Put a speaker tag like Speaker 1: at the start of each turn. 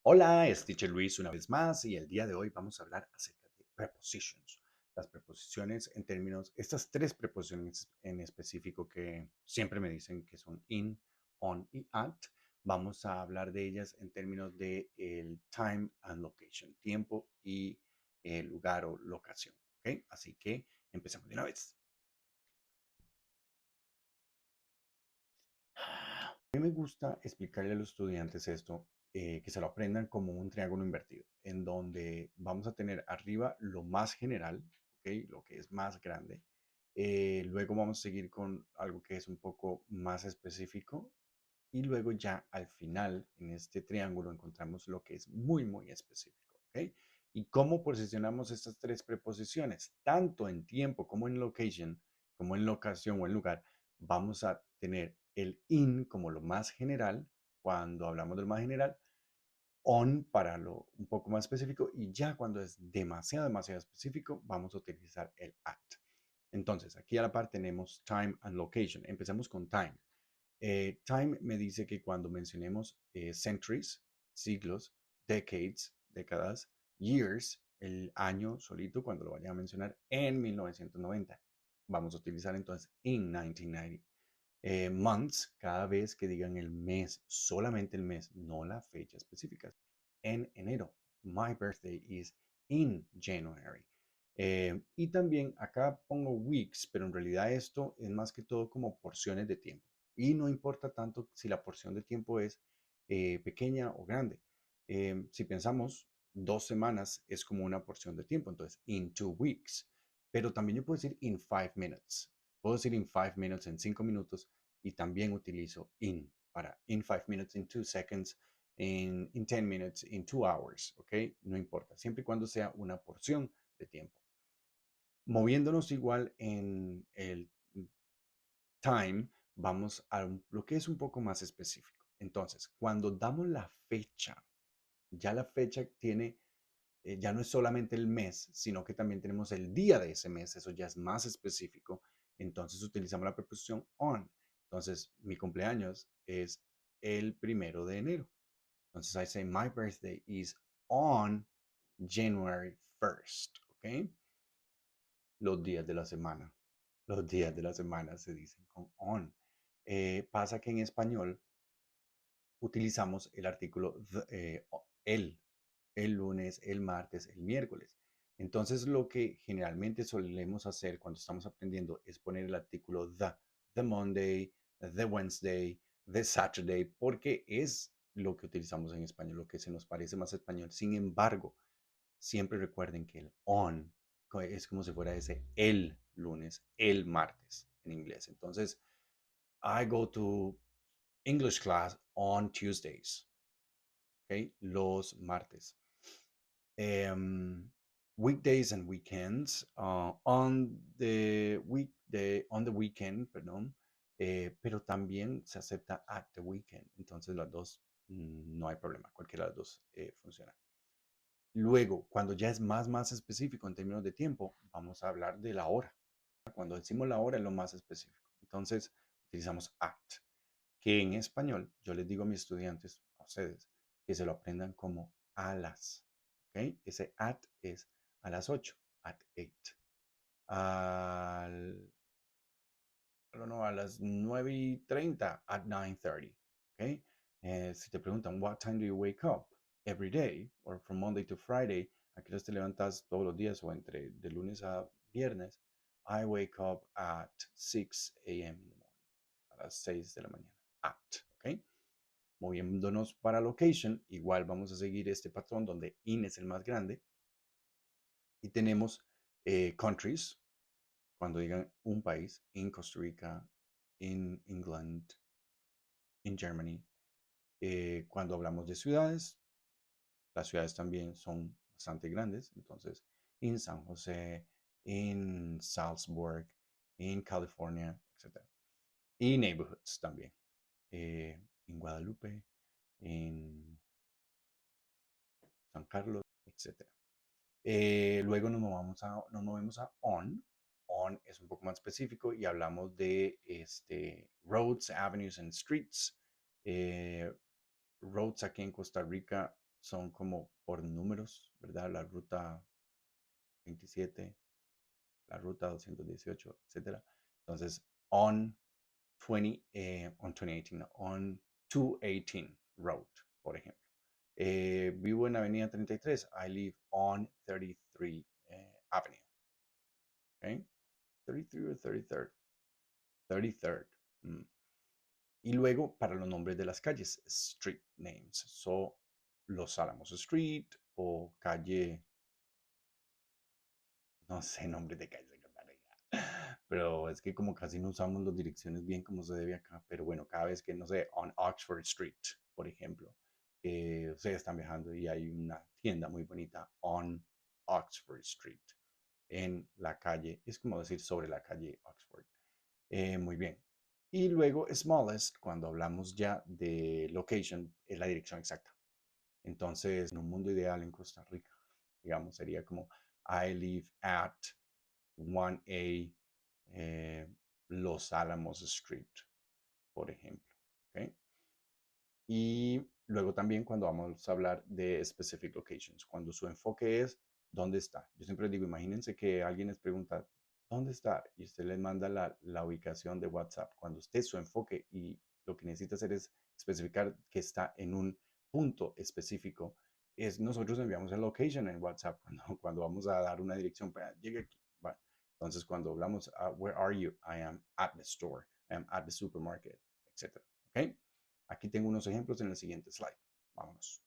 Speaker 1: Hola, es Teacher Luis una vez más y el día de hoy vamos a hablar acerca de prepositions. Las preposiciones en términos, estas tres preposiciones en específico que siempre me dicen que son in, on y at, vamos a hablar de ellas en términos de el time and location, tiempo y lugar o locación. ¿Ok? Así que empezamos de una vez. A mí me gusta explicarle a los estudiantes esto, que se lo aprendan como un triángulo invertido, en donde vamos a tener arriba lo más general, ¿ok? Lo que es más grande. Luego vamos a seguir con algo que es un poco más específico. Y luego ya al final, en este triángulo, encontramos lo que es muy, muy específico, ¿ok? ¿Y cómo posicionamos estas tres preposiciones? Tanto en tiempo como en location, como en locación o en lugar, vamos a tener el in como lo más general, cuando hablamos de lo más general, on para lo un poco más específico y ya cuando es demasiado, demasiado específico, vamos a utilizar el at. Entonces, aquí a la par tenemos time and location. Empecemos con time. Time me dice que cuando mencionemos centuries, siglos, decades, décadas, years, el año solito, cuando lo vayan a mencionar en 1990. Vamos a utilizar entonces in 1990. Months, cada vez que digan el mes, solamente el mes, no la fecha específica. En enero. My birthday is in January. Y también acá pongo weeks, pero en realidad esto es más que todo como porciones de tiempo. Y no importa tanto si la porción de tiempo es pequeña o grande. Si pensamos, 2 semanas es como una porción de tiempo, entonces in 2 weeks. Pero también yo puedo decir in 5 minutes. Puedo decir in 5 minutes, en 5 minutos, y también utilizo in para in 5 minutes, in 2 seconds, in 10 minutes, in 2 hours, ¿ok? No importa, siempre y cuando sea una porción de tiempo. Moviéndonos igual en el time, vamos a lo que es un poco más específico. Entonces, cuando damos la fecha, ya la fecha tiene, ya no es solamente el mes, sino que también tenemos el día de ese mes, eso ya es más específico. Entonces utilizamos la preposición on. Entonces, mi cumpleaños es el 1 de enero. Entonces, I say, my birthday is on January 1st, ¿ok? Los días de la semana. Los días de la semana se dicen con on. Pasa que en español utilizamos el artículo el lunes, el martes, el miércoles. Entonces, lo que generalmente solemos hacer cuando estamos aprendiendo es poner el artículo the Monday, the Wednesday, the Saturday, porque es lo que utilizamos en español, lo que se nos parece más español. Sin embargo, siempre recuerden que el on es como si fuera ese el lunes, el martes en inglés. Entonces, I go to English class on Tuesdays, ¿ok? Los martes. Um, Weekdays and weekends, on the weekend, perdón, pero también se acepta at the weekend. Entonces las dos, no hay problema, cualquiera de las dos funciona. Luego, cuando ya es más específico en términos de tiempo, vamos a hablar de la hora. Cuando decimos la hora es lo más específico. Entonces, utilizamos at, que en español yo les digo a mis estudiantes, a ustedes, que se lo aprendan como a las. ¿Ok? Ese at es a las 8, at 8. Al, no, a las 9:30, at 9:30. ¿Ok? Si te preguntan, what time do you wake up every day? Or from Monday to Friday, ¿a qué horas te levantas todos los días o entre de lunes a viernes? I wake up at 6 a.m. in the morning. A las 6 de la mañana. At, ¿ok? Moviéndonos para location, igual vamos a seguir este patrón donde in es el más grande. Y tenemos countries, cuando digan un país, in Costa Rica, in England, in Germany. Cuando hablamos de ciudades, las ciudades también son bastante grandes, entonces in San José, in Salzburg, in California, etc. Y neighborhoods también, en Guadalupe, en San Carlos, etc. Luego nos movemos a on. On es un poco más específico y hablamos de roads, avenues and streets. Roads aquí en Costa Rica son como por números, ¿verdad? La ruta 27, la ruta 218, etcétera. Entonces, on 20, on 2018, no, on 218 Road, por ejemplo. Vivo en Avenida 33. I live on 33 Avenue. ¿Ok? 33 o 33rd. 33rd. Mm. Y luego para los nombres de las calles, street names. So, Los Álamos Street o calle, no sé, nombres de calles en Costa Rica. Pero es que como casi no usamos las direcciones bien como se debe acá. Pero bueno, cada vez que, no sé, on Oxford Street, por ejemplo, que ustedes están viajando y hay una tienda muy bonita on Oxford Street, en la calle, es como decir sobre la calle Oxford. Muy bien. Y luego smallest, cuando hablamos ya de location, es la dirección exacta. Entonces, en un mundo ideal en Costa Rica, digamos, sería como I live at 1A Los Álamos Street, por ejemplo. ¿Ok? Y luego también cuando vamos a hablar de specific locations, cuando su enfoque es dónde está. Yo siempre digo, imagínense que alguien les pregunta, ¿dónde está? Y usted les manda la ubicación de WhatsApp. Cuando usted su enfoque y lo que necesita hacer es especificar que está en un punto específico, es nosotros enviamos el location en WhatsApp cuando vamos a dar una dirección para llegue aquí. Bueno, entonces cuando hablamos, where are you? I am at the store, I am at the supermarket, etc. ¿Ok? Aquí tengo unos ejemplos en el siguiente slide. Vámonos.